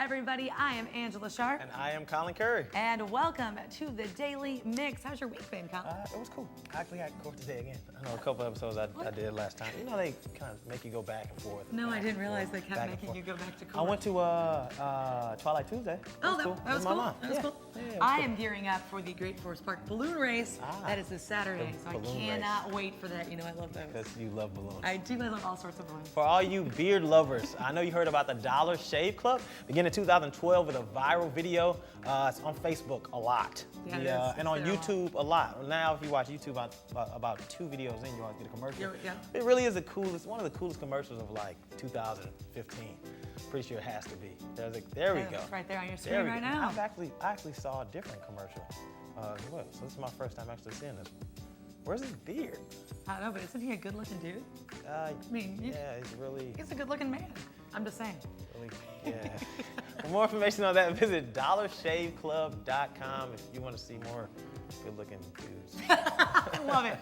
everybody. I am Angella Sharpe. And I am Colin Currie. And welcome to the Daily Mix. How's your week been, Colin? It was cool. I actually had court today again. I know a couple episodes I did last time. You know, they kind of make you go back and forth. No, I didn't realize they kept making you go back to court. I went to Twilight Tuesday. That was cool. That was cool. Yeah, I am gearing up for the Great Forest Park balloon race. That is this Saturday, so I cannot wait for that. You know, I love those. Because you love balloons. I do. I love all sorts of balloons. For all you beard lovers, I know you heard about the Dollar Shave Club. Beginning in 2012 with a viral video. It's on Facebook a lot. Yeah, and on YouTube a lot. Now, if you watch YouTube, about 2 videos in, you always get a commercial. Yeah. It really is one of the coolest commercials of like 2015. Pretty sure it has to be. There we go. It's right there on your screen right now. I actually saw a different commercial as well. So this is my first time actually seeing this. Where's his beard? I don't know, but isn't he a good-looking dude? Yeah, he's a good-looking man. I'm just saying. Really, yeah. For more information on that, visit dollarshaveclub.com if you want to see more good-looking dudes. I love it.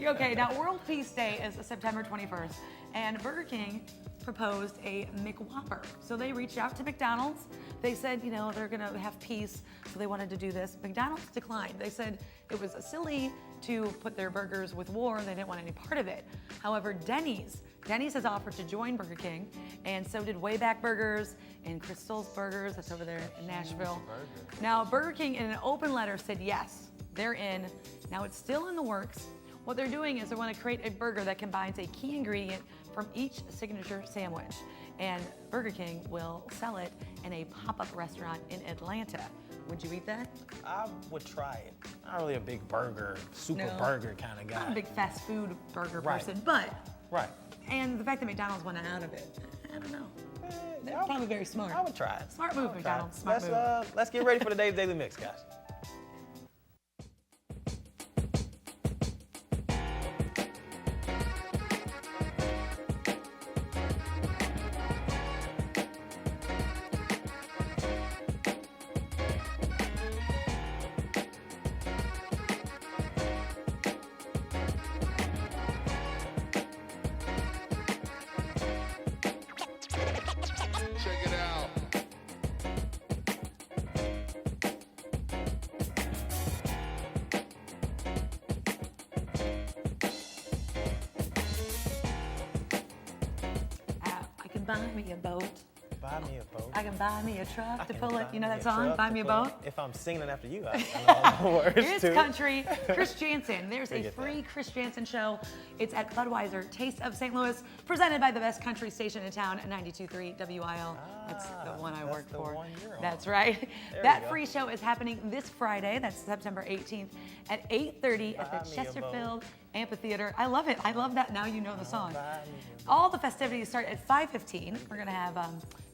Okay, now World Peace Day is September 21st, and Burger King proposed a McWhopper. So they reached out to McDonald's. They said, you know, they're gonna have peace, so they wanted to do this. McDonald's declined. They said it was silly to put their burgers with war. They didn't want any part of it. However, Denny's has offered to join Burger King, and so did Wayback Burgers and Crystal's Burgers. That's over there in Nashville. Now, Burger King in an open letter said yes, they're in. Now it's still in the works. What they're doing is they want to create a burger that combines a key ingredient from each signature sandwich. And Burger King will sell it in a pop-up restaurant in Atlanta. Would you eat that? I would try it. Not really a big burger, burger kind of guy. Not a big fast food burger person, but. Right. And the fact that McDonald's went out of it, I don't know. They're probably very smart. I would try it. Smart move, McDonald's. Smart move. Let's get ready for today's Daily Mix, guys. Check it out. I can buy me a boat. Buy me a boat. I can buy me a truck to pull it. You know that song, Buy Me a Boat? If I'm singing after you, I know the words It's too. country. Chris Janson. There's a free Chris Janson show. It's at Budweiser Taste of St. Louis, presented by the best country station in town, 92.3 WIL. That's the one I work for. One you're on. That's right. That free show is happening this Friday. That's September 18th at 8:30 at the Chesterfield Amphitheater. I love it. I love that. Now you know the song. All the festivities start at 5:15. We're gonna have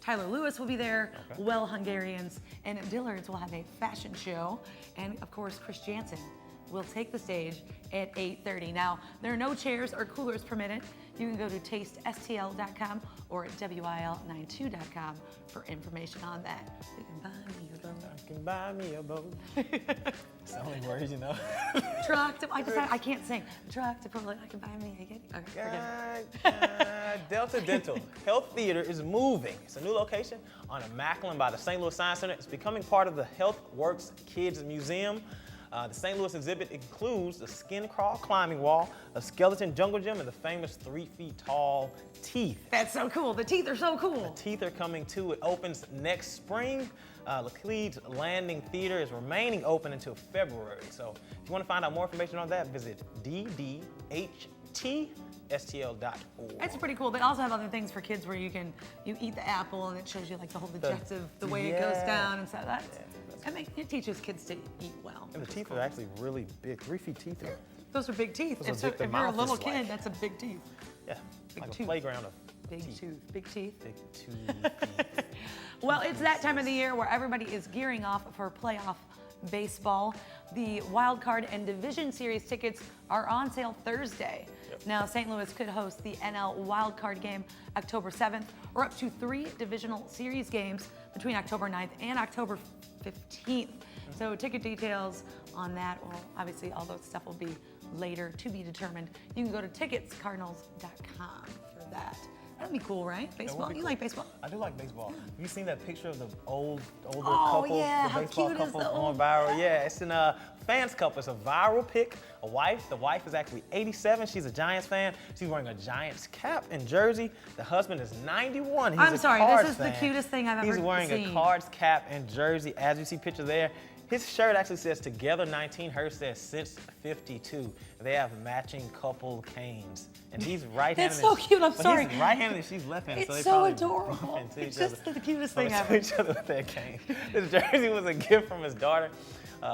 Tyler Lewis will be there, Well Hungarians, and Dillard's will have a fashion show. And of course, Chris Janson will take the stage at 8:30. Now, there are no chairs or coolers permitted. You can go to tastestl.com or at wil92.com for information on that. You can buy me a boat. I can buy me a boat. It's the only words, you know. Truck to, I can't sing. Truck to pull it, I can buy me a kid. Delta Dental Health Theater is moving. It's a new location on Macklin by the St. Louis Science Center. It's becoming part of the Health Works Kids Museum. The St. Louis exhibit includes the skin crawl climbing wall, a skeleton jungle gym, and the famous 3 feet tall teeth. That's so cool. The teeth are so cool. The teeth are coming too. It opens next spring. Laclede's Landing Theater is remaining open until February. So if you want to find out more information on that, visit ddhtstl.org. That's pretty cool. They also have other things for kids where you eat the apple and it shows you like the whole digestive, the way it goes down, and so it teaches kids to eat well. And the teeth are actually really big. 3 feet teeth. Those are big teeth. If you're a little kid, that's a big teeth. Yeah, big like tooth. A playground of big teeth. tooth. Big teeth. Big tooth. Well, it's that time of the year where everybody is gearing off for playoff baseball. The Wild Card and Division Series tickets are on sale Thursday. Now, St. Louis could host the NL Wild Card game October 7th, or up to 3 divisional series games between October 9th and October 15th. So ticket details on that, well, obviously all that stuff will be later to be determined. You can go to ticketscardinals.com for that. That'd be cool, right? Baseball. be You cool. like baseball? I do like baseball. Have you seen that picture of the older Oh, couple? yeah, The how baseball cute is couple the going old- viral. Yeah, it's in a fans couple. It's a viral pic. A wife. The wife is actually 87. She's a Giants fan. She's wearing a Giants cap and jersey. The husband is 91. He's I'm a sorry, Cards this is the fan. cutest thing I've ever He's wearing seen. a Cards cap and jersey. As you see picture there. His shirt actually says together 19. Hers says since 52. They have matching couple canes. And he's right-handed. It's so cute, I'm so sorry. He's right-handed and she's left-handed. It's they so probably adorable. bump into It's each other. just the cutest Bump thing into ever. each other with their cane. This jersey was a gift from his daughter.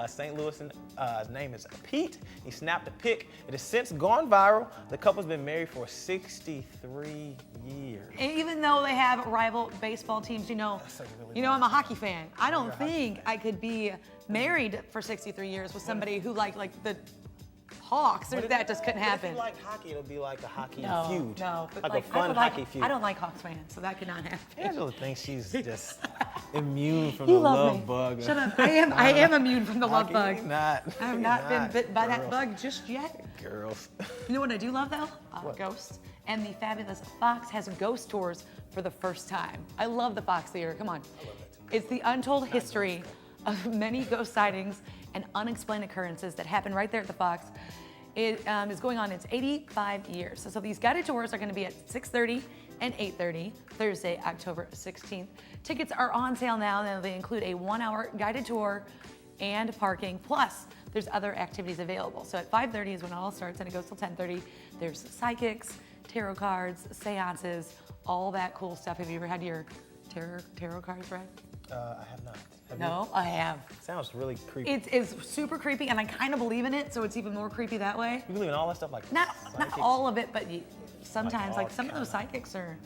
St. Louis, his name is Pete. He snapped a pic. It has since gone viral. The couple's been married for 63 years. Even though they have rival baseball teams, you know, I'm a hockey fan. I don't think I could be married for 63 years with somebody who like the Hawks. Or that just couldn't happen. If you like hockey, it'll be like a hockey No, feud. no, but like a fun hockey feud. I don't like Hawks fans, so that could not happen. Angela thinks she's just immune from You the love love me. bug. Shut up. I am immune from the love Hockey, bug. you're not. I have You're not been not. bit by that Girl. bug just yet. Girls. You know what I do love though? Ghosts. And the fabulous Fox has ghost tours for the first time. I love the Fox Theater. Come on. It's the untold history of many ghost sightings and unexplained occurrences that happen right there at the Fox. It is going on its 85 years. So these guided tours are going to be at 6:30 and 8:30, Thursday, October 16th. Tickets are on sale now, and they include a 1-hour guided tour and parking. Plus, there's other activities available. So at 5:30 is when it all starts, and it goes till 10:30. There's psychics, tarot cards, seances, all that cool stuff. Have you ever had your tarot cards read? I have not. Have No, I have. you? Sounds really creepy. It's super creepy, and I kind of believe in it, so it's even more creepy that way. You believe in all that stuff like Not psychics? all of it, but sometimes, all like some of those kinda. psychics are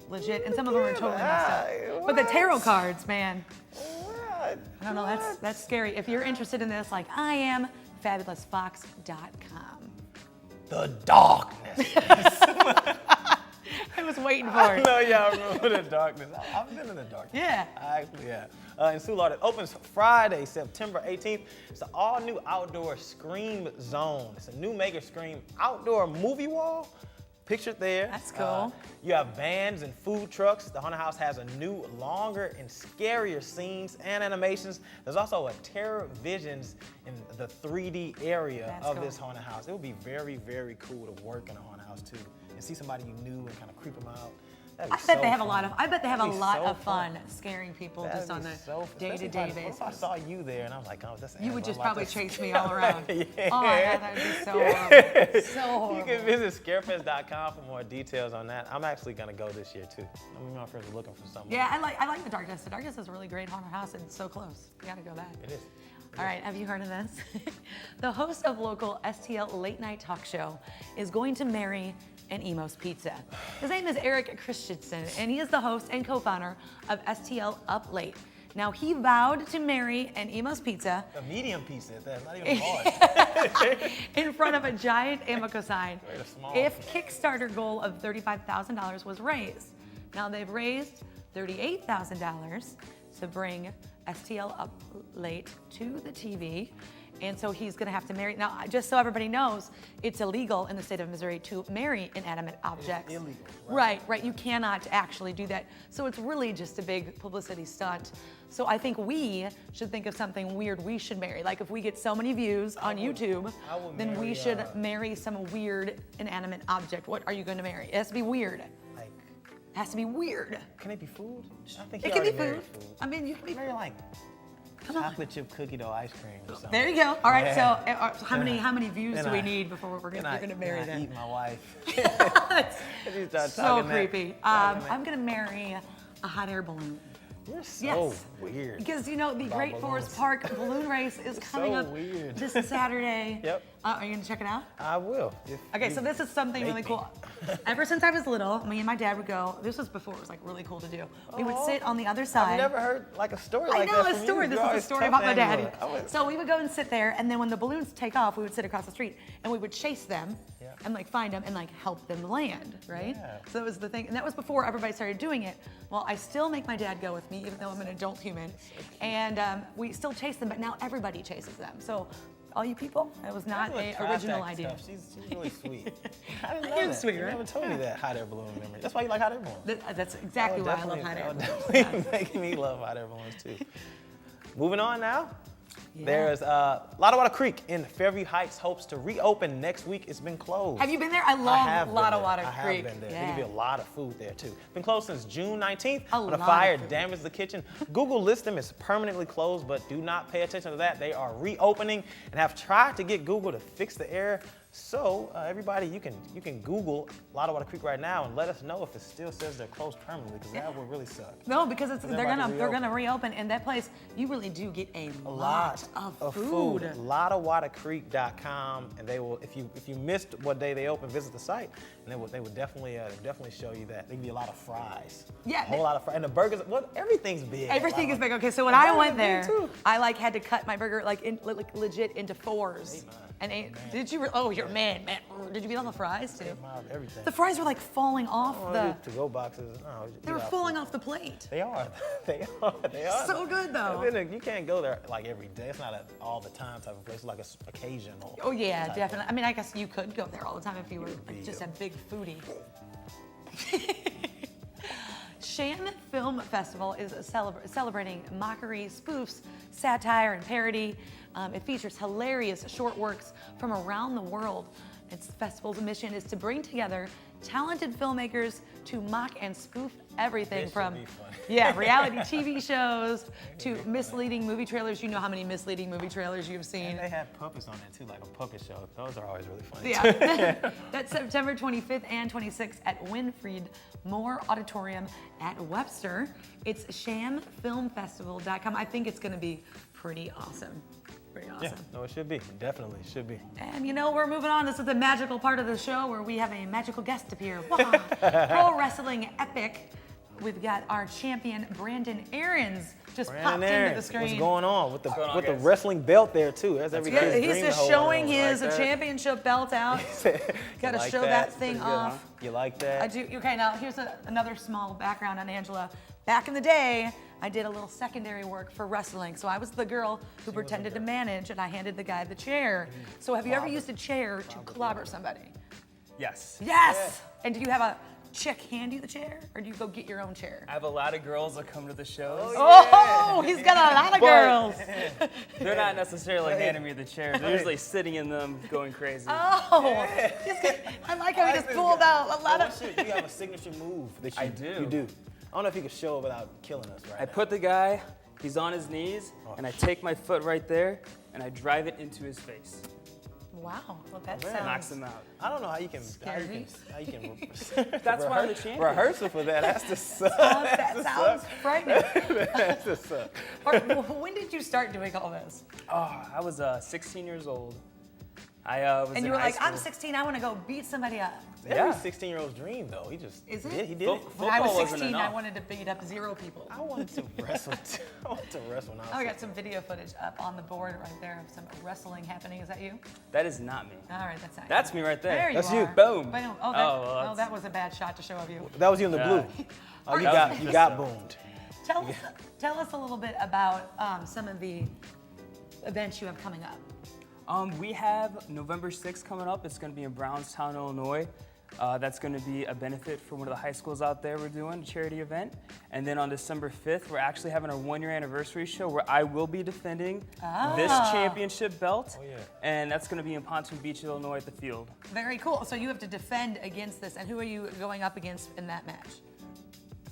legit, and some of them are totally messed up. but But the tarot cards, man, What? I don't know, that's scary. If you're interested in this, like I am, fabulousfox.com. The darkness. I was waiting for I it. know y'all remember the darkness. I've been in the darkness. Yeah. I actually have. In Sioux Law, it opens Friday, September 18th. It's an all-new outdoor Scream Zone. It's a new Maker Scream outdoor movie wall. Pictured there. That's cool. You have bands and food trucks. The haunted house has a new, longer and scarier scenes and animations. There's also a Terror Visions in the 3D area That's of cool. this haunted house. It would be very, very cool to work in a haunted house too, and see somebody you knew and kind of creep them out. That'd be I bet so they have a fun. lot of. I bet they have a That'd be lot so of fun scaring people That'd just on be a so fun. day-to-day Especially basis. if I saw you there and I was like, oh, that's You would Angela. just I'm probably about to chase me scare all her. around. Yeah. Oh my God, that would be so horrible. So horrible. You can visit scarefest.com for more details on that. I'm actually gonna go this year too. Me and my friends are looking for something. Yeah, I like the Darkness. The Darkness is a really great haunted house and it's so close. You gotta go back. It is. All right, have you heard of this? The host of local STL late night talk show is going to marry an Emo's Pizza. His name is Eric Christensen, and he is the host and co-founder of STL Up Lakes. Now, he vowed to marry an Emo's Pizza A medium pizza at that, not even large. in front of a giant Amico sign Very small. if Kickstarter goal of $35,000 was raised. Now, they've raised $38,000 to bring STL Up Late to the TV. And so he's gonna have to marry. Now, just so everybody knows, it's illegal in the state of Missouri to marry inanimate objects. illegal, Right. You cannot actually do that. So it's really just a big publicity stunt. So I think we should think of something weird we should marry. Like if we get so many views on YouTube, I would then we marry, should marry some weird inanimate object. What are you gonna marry? It has to be weird. It Like, has to be weird. can it be food? I think It you can be already married food. I mean, you can be. Marry like Come on. chocolate chip cookie dough ice cream or something. There you go. All right. Yeah. So how many views Then do we I- need before you're gonna marry then I them? eat my wife. That's You start so talking that- creepy. talking that- I'm gonna marry a hot air balloon. You're so Yes. weird. Because you know the About Great Forest balloons. Park balloon race is coming so up weird. this Saturday. Yep. Are you gonna check it out? I will. Okay, so this is something make really me. cool. Ever since I was little, me and my dad would go. This was before it was like really cool to do. We would sit on the other side. I've never heard like a story I like know that a from story. you. This You're is a always story tough, about my dad. Angela. I would- So we would go and sit there, and then when the balloons take off, we would sit across the street and we would chase them Yeah. and like find them and like help them land, right? Yeah. So that was the thing, and that was before everybody started doing it. Well, I still make my dad go with me, even though I'm an adult human, and we still chase them, but now everybody chases them. So all you people. It was not Angela an tries original to act idea. tough. She's really sweet. I didn't I know am that. sweet, You right? never told me that hot air balloon memory. That's why you like hot air balloons. That's exactly why I love hot air That balloons. would definitely make me love hot air balloons too. Moving on now. Yeah. There's Lottawatta Creek in Fairview Heights hopes to reopen next week. It's been closed. Have you been there? I I love have been there. Lottawatta I Creek. have been there. Yeah. They give you a lot of food there too. Been closed since June 19th A when a lot fire of food. damaged the kitchen. Google lists them as permanently closed, but do not pay attention to that. They are reopening and have tried to get Google to fix the error. So everybody, you can Google Lottawatta Creek right now and let us know if it still says they're closed permanently, because that would really suck. No, because they're about to gonna reopen, and that place you really do get a lot of food. LottawattaCreek.com, and they will, if you missed what day they open, visit the site, and they would definitely show you that. They give you a lot of fries. Yeah, a whole lot of fries, and the burgers. Well, everything's big. Everything is big. Okay, so when The I burgers went are there, big, too. I had to cut my burger legit into fours. And did you? Oh, you're man. Did you eat all the fries too? Everything. The fries were like falling off the. To-go boxes. No, They were falling off the plate. They are. They are. They are. So good though. And then you can't go there like every day. It's not an all the time type of place. It's like an occasional. Oh yeah, type definitely. I mean, I guess you could go there all the time if you were just a big foodie. Shannon Film Festival is celebrating mockery, spoofs, satire, and parody. It features hilarious short works from around the world. Its festival's mission is to bring together talented filmmakers to mock and spoof everything This from should be funny. reality TV shows to misleading movie trailers. You know how many misleading movie trailers you've seen. And they have puppets on it too, like a puppet show. Those are always really funny. Yeah. That's September 25th and 26th at Winfried Moore Auditorium at Webster. It's shamfilmfestival.com. I think it's going to be pretty awesome. Pretty awesome. Yeah, no, it should be. Definitely should be. And we're moving on. This is the magical part of the show where we have a magical guest appear. Wow. Pro wrestling epic. We've got our champion Brandon Aarons just popped into the screen. What's going on with the guys? wrestling belt there too? That's every kid's He's dream to just hold showing one of those. his Like that. championship belt out. Got to like show that? that thing Pretty good, off. huh? You like that? I do. Okay, now here's another small background on Angela. Back in the day, I did a little secondary work for wrestling. So I was the girl who pretended to manage, and I handed the guy the chair. So have you ever used a chair to clobber somebody? Yes. Yes! And do you have a chick hand you the chair, or do you go get your own chair? I have a lot of girls that come to the shows. Oh, he's got a lot of girls. They're not necessarily handing me the chairs. They're usually sitting in them, going crazy. Oh, I like how he just pulled out a lot of. You have a signature move that I do. You do. I don't know if you can show it without killing us, right? I put the guy, he's on his knees, and I take my foot right there, and I drive it into his face. Wow, well that Knocks sounds. him out. I don't know how you can. Scary. That's why I'm the champion. Rehearsal for that. That's the suck. That sounds frightening. That's the suck. When did you start doing all this? Oh, I was 16 years old. I was And in you were high like, school. I'm 16, I want to go beat somebody up. Every Yeah. 16-year-old's dream, though. He just Is it? He did it. When I was Football wasn't 16, I enough. wanted to beat up 0 people. I wanted to wrestle. I wanted to wrestle. When I was Oh, I got some video footage up on the board right there of some wrestling happening. Is that you? That is not me. All right, that's not That's you. me right there. There you That's you. are. Boom. Boom. Oh, well, that's- that was a bad shot to show of you. That was you in the blue. Oh, you got boomed. Tell us a little bit about some of the events you have coming up. We have November 6th coming up. It's going to be in Brownstown, Illinois. That's going to be a benefit for one of the high schools out there we're doing, a charity event. And then on December 5th, we're actually having our 1-year anniversary show where I will be defending this championship belt. Oh, yeah. And that's going to be in Pontoon Beach, Illinois at the field. Very cool. So you have to defend against this. And who are you going up against in that match?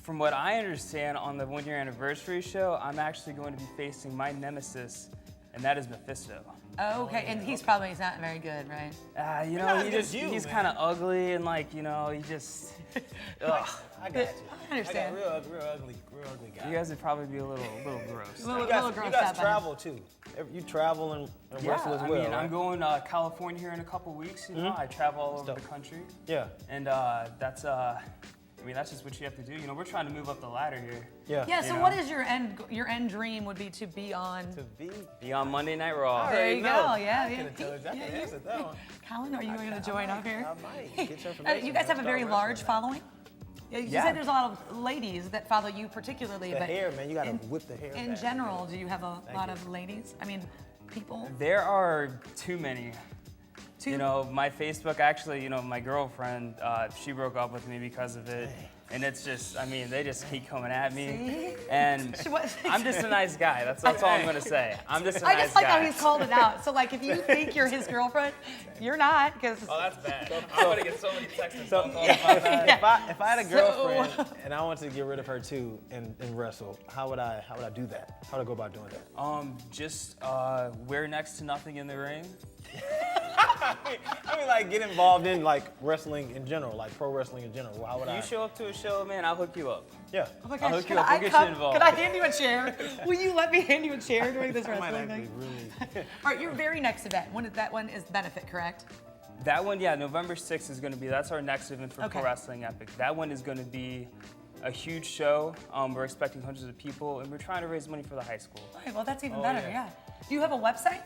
From what I understand on the 1-year anniversary show, I'm actually going to be facing my nemesis, and that is Mephisto. Oh, okay, and he's probably not very good, right? You not know, against you, he's man. kind of ugly and like, you know, he just, ugh. I got you. I understand. I got real ugly guy. You guys would probably be a little gross. Little You guys grossed out by him. travel too. You travel and wrestle as well, I mean, right? I'm going to California here in a couple weeks. You know, I travel all over the country, Yeah. and that's just what you have to do. You know, we're trying to move up the ladder here. Yeah. Yeah, so You what know? is your end dream would be to be on? To be. Be on Monday Night Raw. There you go, yeah. I could have told you. I could answer that one. Colin, are you going to join up here? I might. Get your information. You guys have a Start very wrestling large now. following? Yeah, you Yeah. said there's a lot of ladies that follow you particularly, The but hair, man. You got to whip the hair in back. general, do you have a lot of ladies? I mean, people? There are too many. Too- You know, my Facebook, actually, you know, my girlfriend, she broke up with me because of it. And it's just, I mean, they just keep coming at me. See? And I'm just a nice guy. That's all I'm going to say. I'm just a I nice just like guy. how he's called it out. So like, if you think you're his girlfriend, you're not, because Oh, that's bad. I'm going to get so many texts and So phone calls about that. if I had a girlfriend and I wanted to get rid of her too and wrestle, how would I do that? How would I go about doing that? Just wear next to nothing in the ring. I mean, like get involved in like wrestling in general, like pro wrestling in general. How would I? You show up to a show, man, I'll hook you up. Yeah. oh my I'll gosh, hook you can up. We'll I get come? you involved. Can I hand you a chair? Will you let me hand you a chair during this I might wrestling actually thing? really. All right, your very next event. That one is benefit, correct? That one, yeah, November 6th is going to be, that's our next event for Okay. Pro Wrestling Epic. That one is going to be a huge show. We're expecting hundreds of people, and we're trying to raise money for the high school. All right, well, that's even Oh, better, yeah. yeah. Do you have a website?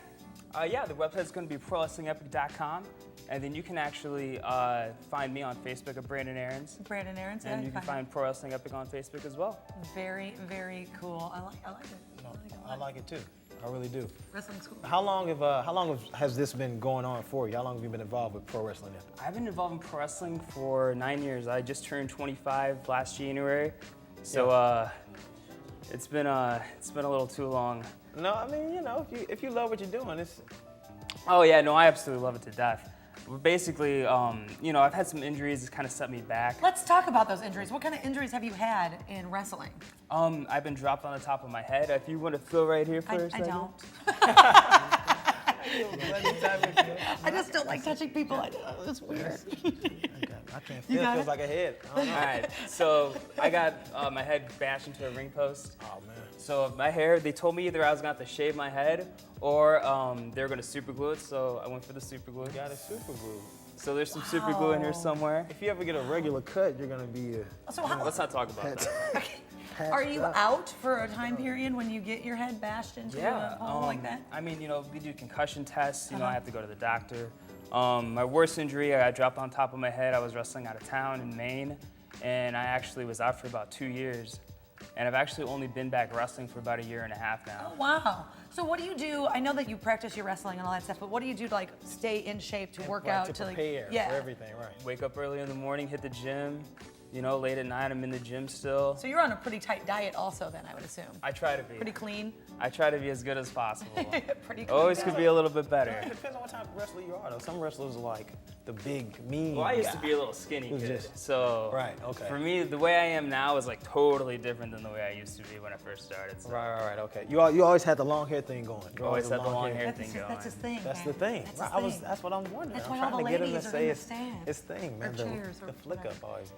Yeah, the website's going to be prowrestlingepic.com, and then you can actually find me on Facebook at Brandon Aarons, Brandon Aarons, and you can find Pro Wrestling Epic on Facebook as well. Very, very cool. I like it. I like it too. I really do. Wrestling school. How long has this been going on for you? How long have you been involved with pro wrestling? I've been involved in pro wrestling for 9 years. I just turned 25 last January, so it's been a little too long. No, I mean, you know, if you love what you're doing, it's Oh yeah, no, I absolutely love it to death. Basically, you know, I've had some injuries that kind of set me back. Let's talk about those injuries. What kind of injuries have you had in wrestling? I've been dropped on the top of my head. If you want to feel right here for a I second. don't. I just don't like touching people. It's weird. I can't You feel. It got feels it? like a head. I don't know. All right, so I got my head bashed into a ring post. Oh man. So my hair, they told me either I was gonna have to shave my head or they were gonna super glue it. So I went for the super glue. Got it super glue. So there's some super glue in here somewhere. If you ever get a regular cut, you're gonna be. So how, Let's not talk about that. are you out for a time period when you get your head bashed into a hole like that? I mean, you know, we do concussion tests. You know, Uh-huh. I have to go to the doctor. My worst injury, I got dropped on top of my head. I was wrestling out of town in Maine, and I actually was out for about 2 years. And I've actually only been back wrestling for about 1.5 years now. Oh, wow. So what do you do? I know that you practice your wrestling and all that stuff, but what do you do to like stay in shape, to work out, to like, prepare yeah. for everything, right? Wake up early in the morning, hit the gym. You know, late at night, I'm in the gym still. So you're on a pretty tight diet also then, I would assume. I try to be. Pretty clean. I try to be as good as possible. Pretty clean. Always could be a little bit better. It depends on what type of wrestler you are, though. Some wrestlers are like the big, mean Well, I used guy. to be a little skinny Who's kid, this? so Right, okay. for me, the way I am now is like totally different than the way I used to be when I first started. So. Right, okay. You always had the long hair thing going. You Always had the long hair That's thing his, going. that's his thing. That's man. the thing. That's Right, his thing. That's what I'm wondering. That's I'm why trying all to the get him to ladies are say in his, the stand. his thing, man. Or chairs or The flick whatever. up always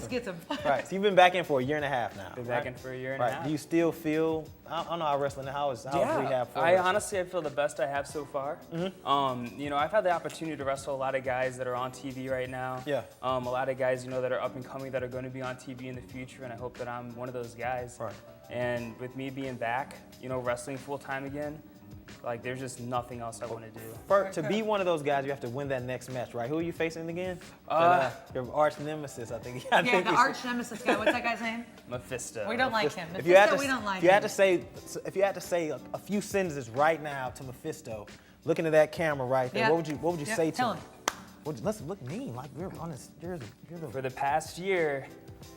gets him. Right. So you've been back in for 1.5 years now. Been back right? in for 1.5 years. Right. Do you still feel? I don't know how wrestling. How is rehab for I wrestling? honestly I feel the best I have so far. You know, I've had the opportunity to wrestle a lot of guys that are on TV right now. Yeah. A lot of guys, you know, that are up and coming that are going to be on TV in the future, and I hope that I'm one of those guys. Right. And with me being back, you know, wrestling full time again, like there's just nothing else I want to do. To be one of those guys, you have to win that next match, right? Who are you facing again? Your arch nemesis, I think. Yeah, the arch nemesis guy. What's that guy's name? Mephisto. We don't like him. If you had Mephisto, to, we don't like if you had him. to say a few sentences right now to Mephisto, looking at that camera right there, Yeah. what would you Yeah, say to tell him? Let's look mean, like you're honest. You're the For the past year,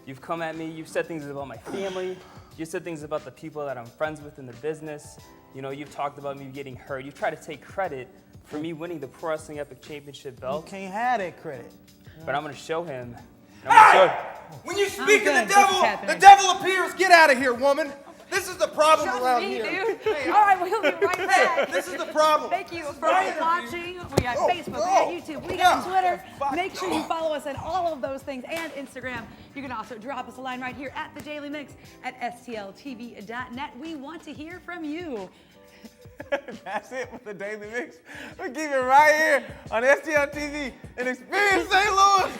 you've come at me, you've said things about my family, you've said things about the people that I'm friends with in the business. You know, you've talked about me getting hurt. You've tried to take credit for me winning the Pro Wrestling Epic Championship You belt, can't have that credit. but I'm going to show him. I'm gonna show him. When you speak of good. the This is devil, happening. the devil appears. Get out of here, woman. This is the problem Shut around me, here. dude. All right, we'll be right back. This is the problem. Thank you for My interview. watching. We got Oh, Facebook, we got oh, YouTube, we got yeah. Twitter. Fuck. Make sure you follow us on all of those things and Instagram. You can also drop us a line right here at the Daily Mix at stltv.net. We want to hear from you. That's it for the Daily Mix. We keep it right here on STL TV and Experience St. Louis.